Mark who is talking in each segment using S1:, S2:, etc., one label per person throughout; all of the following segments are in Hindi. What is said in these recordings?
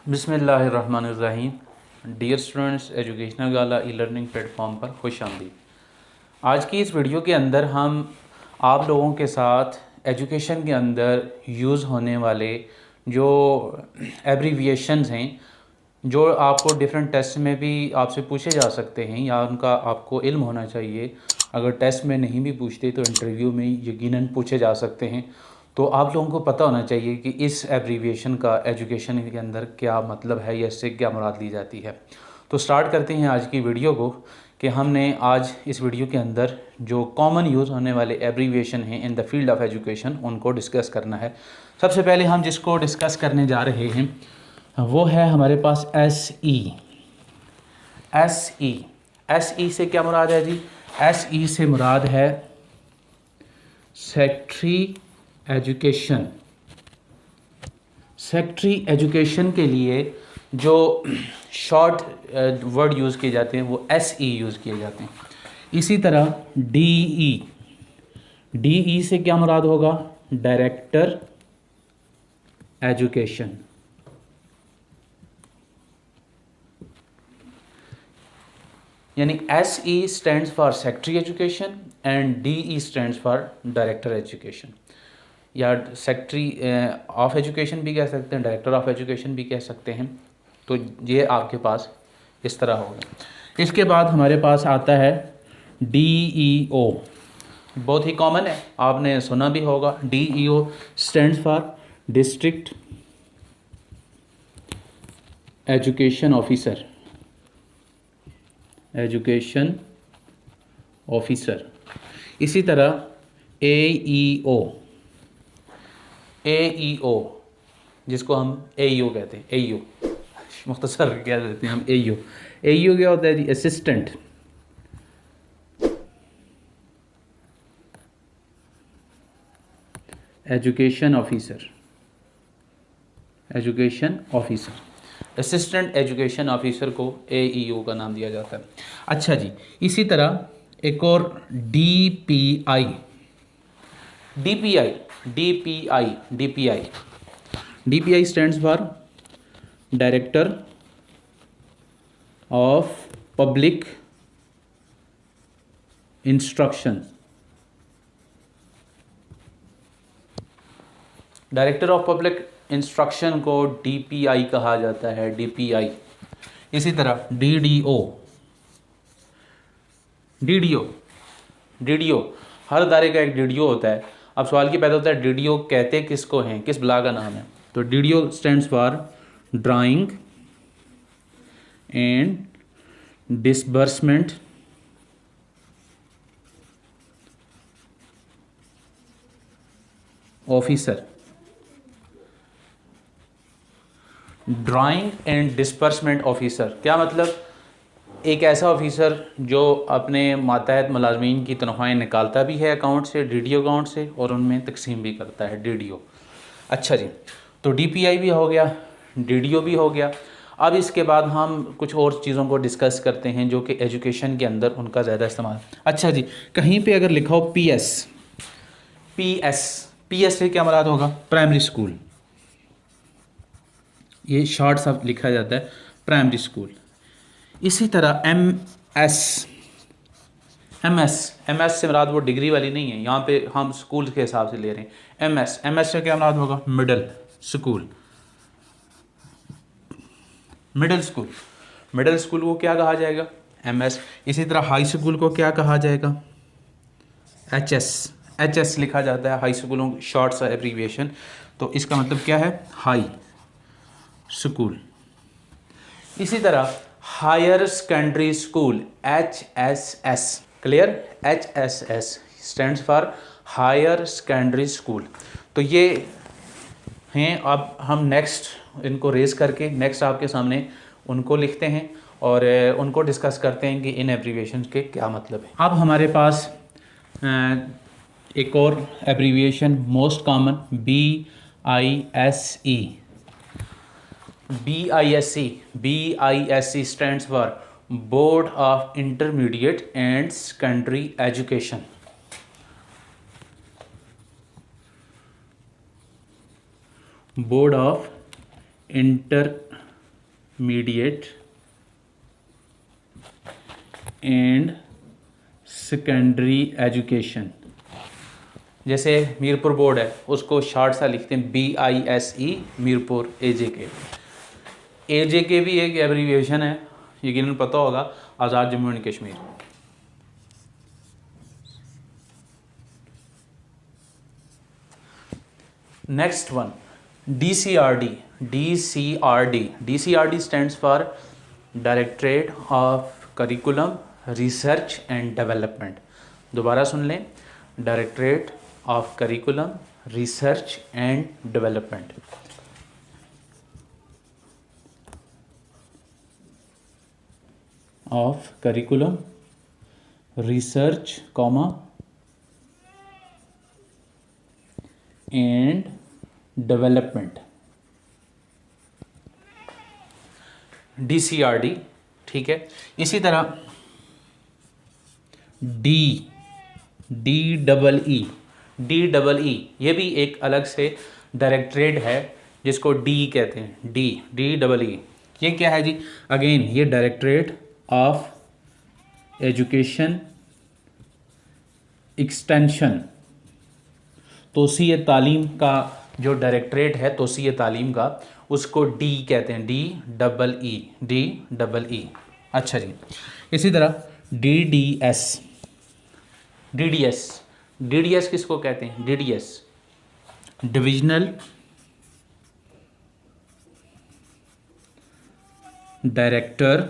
S1: बिस्मिल्लाहिर्रहमानिर्रहीम। डियर स्टूडेंट्स, एजुकेशनल गाला ई लर्निंग प्लेटफॉर्म पर खुश आमदीद। आज की इस वीडियो के अंदर हम आप लोगों के साथ एजुकेशन के अंदर यूज़ होने वाले जो एब्रीविएशंस हैं, जो आपको डिफरेंट टेस्ट में भी आपसे पूछे जा सकते हैं या उनका आपको इल्म होना चाहिए। अगर टेस्ट में नहीं भी पूछते तो इंटरव्यू में यकीनन पूछे जा सकते हैं। तो आप लोगों को पता होना चाहिए कि इस एब्रीविएशन का एजुकेशन के अंदर क्या मतलब है या इससे क्या मुराद ली जाती है। तो स्टार्ट करते हैं आज की वीडियो को कि हमने आज इस वीडियो के अंदर जो कॉमन यूज़ होने वाले एब्रीविएशन हैं in the field of education उनको डिस्कस करना है। सबसे पहले हम जिसको डिस्कस करने जा रहे हैं वो है हमारे पास एस ई से क्या मुराद है जी? एस ई से मुराद है सेक्रेटरी एजुकेशन। सेक्रेटरी एजुकेशन के लिए जो शॉर्ट वर्ड यूज़ किए जाते हैं वो एस ई यूज़ किए जाते हैं। इसी तरह डी ई से क्या मुराद होगा? Director education. यानी S E stands for secretary education and D E stands for director education, या सेक्रेटरी ऑफ एजुकेशन भी कह सकते हैं, डायरेक्टर ऑफ एजुकेशन भी कह सकते हैं। तो ये आपके पास इस तरह होगा। इसके बाद हमारे पास आता है DEO। बहुत ही कॉमन है, आपने सुना भी होगा। DEO stands for district education officer. इसी तरह AEO जिसको हम AEO कहते हैं, AEO मुख्तसर कह देते हैं हम AEO क्या होता है जी? Assistant education officer. Assistant education officer को AEO का नाम दिया जाता है। अच्छा जी, इसी तरह एक और DPI stands for director of public instruction. Director of public instruction को DPI कहा जाता है, DPI। इसी तरह DDO हर इदारे का एक DDO होता है। अब सवाल की पैदा होता है DDO कहते किसको हैं, किस बला का नाम है? तो DDO stands for drawing and disbursement officer. Drawing and disbursement officer क्या मतलब? एक ऐसा ऑफिसर जो अपने मातहत मुलाजमीन की तनख्वाहें निकालता भी है अकाउंट से, DDO अकाउंट से, और उनमें तकसीम भी करता है, DDO। अच्छा जी, तो DPI भी हो गया, DDO भी हो गया। अब इसके बाद हम कुछ और चीज़ों को डिस्कस करते हैं जो कि एजुकेशन के अंदर उनका ज़्यादा इस्तेमाल। अच्छा जी, कहीं पे अगर लिखा हो PS से क्या मुराद होगा? Primary school. ये शॉर्ट सा लिखा जाता है, प्राइमरी स्कूल। इसी तरह MS से मुराद वो डिग्री वाली नहीं है, यहाँ पे हम स्कूल के हिसाब से ले रहे हैं। MS से क्या मुराद होगा? मिडिल स्कूल को क्या कहा जाएगा? MS। इसी तरह हाई स्कूल को क्या कहा जाएगा? HS लिखा जाता है हाई स्कूलों, शॉर्ट सा एब्रीविएशन। तो इसका मतलब क्या है? High school. इसी तरह higher secondary school, HSS। Clear? HSS stands for higher secondary school. तो ये हैं। अब हम नेक्स्ट इनको रेज करके नेक्स्ट आपके सामने उनको लिखते हैं और उनको डिस्कस करते हैं कि इन एब्रीविएशन के क्या मतलब है। अब हमारे पास एक और abbreviation most common BISC stands for board of intermediate and secondary education. Board of intermediate mediate and secondary education. जैसे मीरपुर बोर्ड है, उसको शॉर्ट सा लिखते हैं BISE, मीरपुर AJK। AJK भी एक एब्रीविएशन है, यकीनन पता होगा, Azad Jammu and Kashmir. Next one DCRD। DCRD stands for directorate of curriculum research and development. दोबारा सुन लें, directorate of curriculum research and development. Of curriculum research comma and development, DCRD। ठीक है, इसी तरह DEE ये भी एक अलग से डायरेक्टरेट है जिसको D कहते हैं। DEE ये क्या है जी? अगेन ये डायरेक्टरेट ऑफ एजुकेशन एक्सटेंशन, तोसीए तालीम का जो डायरेक्टरेट है तोसीए तालीम का, उसको D कहते हैं, DEE। अच्छा जी, इसी तरह DDS किसको कहते हैं? DDS divisional director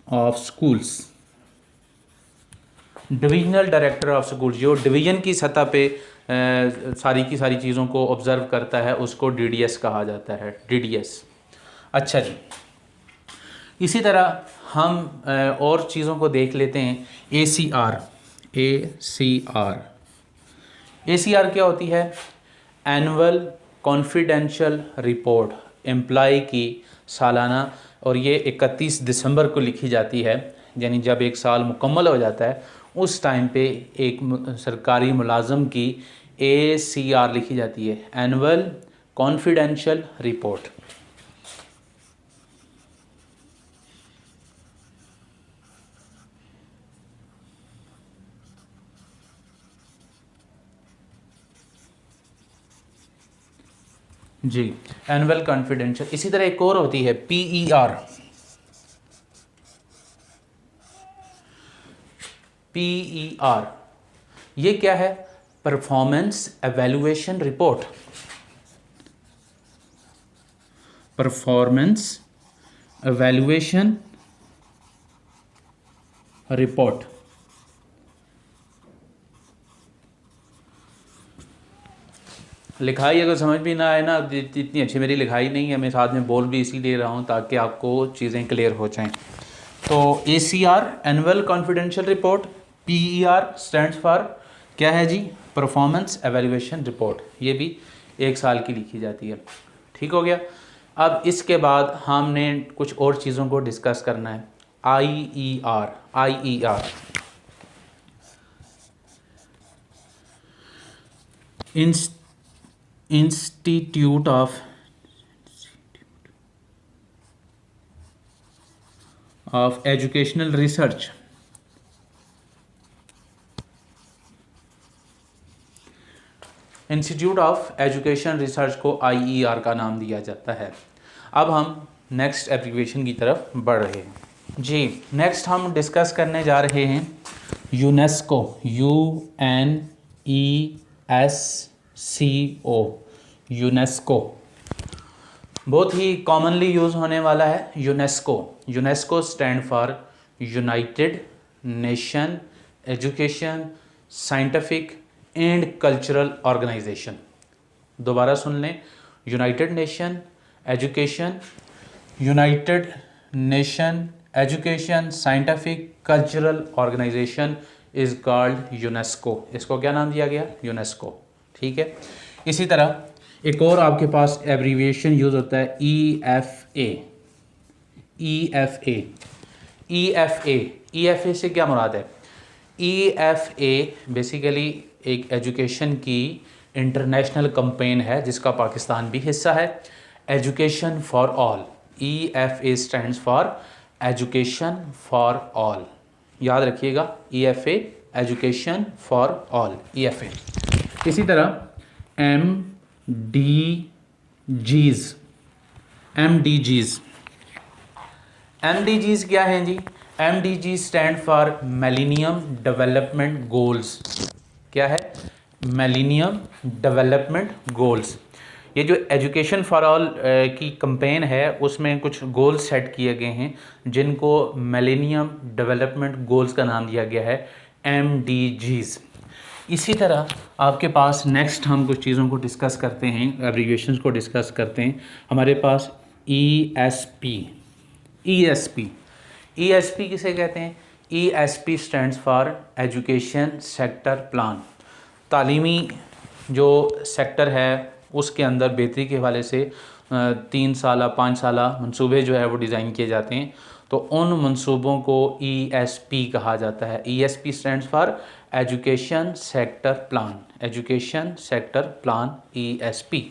S1: of schools. Divisional director of school, जो डिवीज़न की सतह पे सारी की सारी चीज़ों को ऑब्ज़र्व करता है, उसको DDS कहा जाता है, DDS। अच्छा जी, इसी तरह हम और चीज़ों को देख लेते हैं। ACR क्या होती है? एनुअल कॉन्फिडेंशियल रिपोर्ट, एम्प्लॉय की सालाना, और ये 31 दिसंबर को लिखी जाती है, यानी जब एक साल मुकम्मल हो जाता है उस टाइम पे एक सरकारी मुलाजम की ACR लिखी जाती है, एनुअल कॉन्फिडेंशियल रिपोर्ट। जी, एनुअल कॉन्फिडेंशियल। इसी तरह एक और होती है PER। ये क्या है? Performance evaluation report. Performance evaluation report. लिखाई अगर समझ भी ना आए ना, इतनी अच्छी मेरी लिखाई नहीं है, मैं साथ में बोल भी इसीलिए रहा हूँ ताकि आपको चीज़ें क्लियर हो जाएं। तो ACR annual confidential report, PER stands for क्या है जी? Performance evaluation report. ये भी एक साल की लिखी जाती है। ठीक हो गया। अब इसके बाद हमने कुछ और चीज़ों को डिस्कस करना है। IER institute of educational research. Institute of education research को IER का नाम दिया जाता है। अब हम नेक्स्ट एब्रीविएशन की तरफ बढ़ रहे हैं जी। नेक्स्ट हम डिस्कस करने जा रहे हैं यूनेस्को, UNESCO, यूनेस्को। बहुत ही कॉमनली यूज़ होने वाला है UNESCO stand for United Nation Education Scientific and Cultural Organization. दोबारा सुन लें, United Nation Education Scientific Cultural Organization is called UNESCO. इसको क्या नाम दिया गया? यूनेस्को। ठीक है। इसी तरह एक और आपके पास एब्रीविएशन यूज़ होता है EFA से क्या मुराद है? EFA बेसिकली एक एजुकेशन की इंटरनेशनल कैंपेन है जिसका पाकिस्तान भी हिस्सा है। Education for all. EFA stands for education for all, याद रखिएगा, EFA education for all, EFA। इसी तरह MDGs, MDGs क्या हैं जी? MDG stand for millennium development goals. क्या है? Millennium development goals. ये जो एजुकेशन फॉर ऑल की कैंपेन है उसमें कुछ गोल्स सेट किए गए हैं जिनको मिलेनियम डेवलपमेंट गोल्स का नाम दिया गया है, MDGs। इसी तरह आपके पास नेक्स्ट हम कुछ चीज़ों को डिस्कस करते हैं, एब्रीविएशंस को डिस्कस करते हैं। हमारे पास ESP किसे कहते हैं? ESP stands for education sector plan. तालीमी जो सेक्टर है उसके अंदर बेहतरी के हवाले से 3 साल 5 साल मंसूबे जो है वो डिज़ाइन किए जाते हैं, तो उन मंसूबों को ESP कहा जाता है। ESP stands for education sector plan, education sector plan, ESP।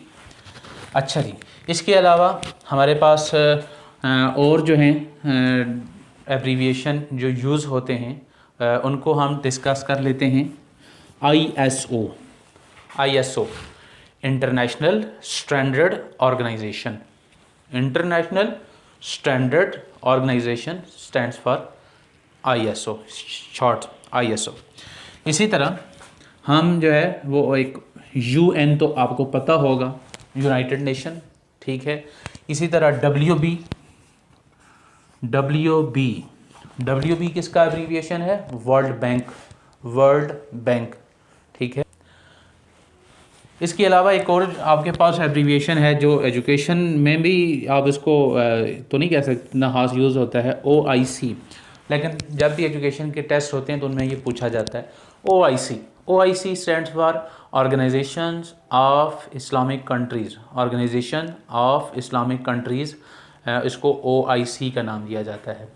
S1: अच्छा जी, इसके अलावा हमारे पास और जो हैं एब्रीविएशन जो यूज़ होते हैं उनको हम डिस्कस कर लेते हैं। ISO International Standard Organization, International Standard Organization stands for ISO, short ISO। इसी तरह हम जो है वो एक UN तो आपको पता होगा, यूनाइटेड नेशन, ठीक है। इसी तरह WB किसका एब्रीविएशन है? वर्ल्ड बैंक, ठीक है। इसके अलावा एक और आपके पास एब्रीविएशन है जो एजुकेशन में भी आप इसको तो नहीं कह सकते ना, खास यूज़ होता है, OIC, लेकिन जब भी एजुकेशन के टेस्ट होते हैं तो उनमें ये पूछा जाता है, OIC stands for Organization of Islamic Countries, इसको OIC का नाम दिया जाता है।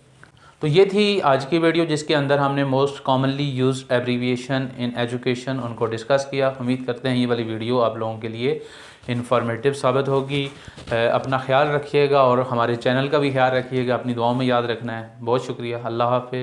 S1: तो ये थी आज की वीडियो जिसके अंदर हमने most commonly used abbreviation in education उनको डिस्कस किया। उम्मीद करते हैं ये वाली वीडियो आप लोगों के लिए इन्फॉर्मेटिव साबित होगी। अपना ख्याल रखिएगा और हमारे चैनल का भी ख्याल रखिएगा, अपनी दुआओं में याद रखना है। बहुत शुक्रिया, अल्लाह हाफ़िज़।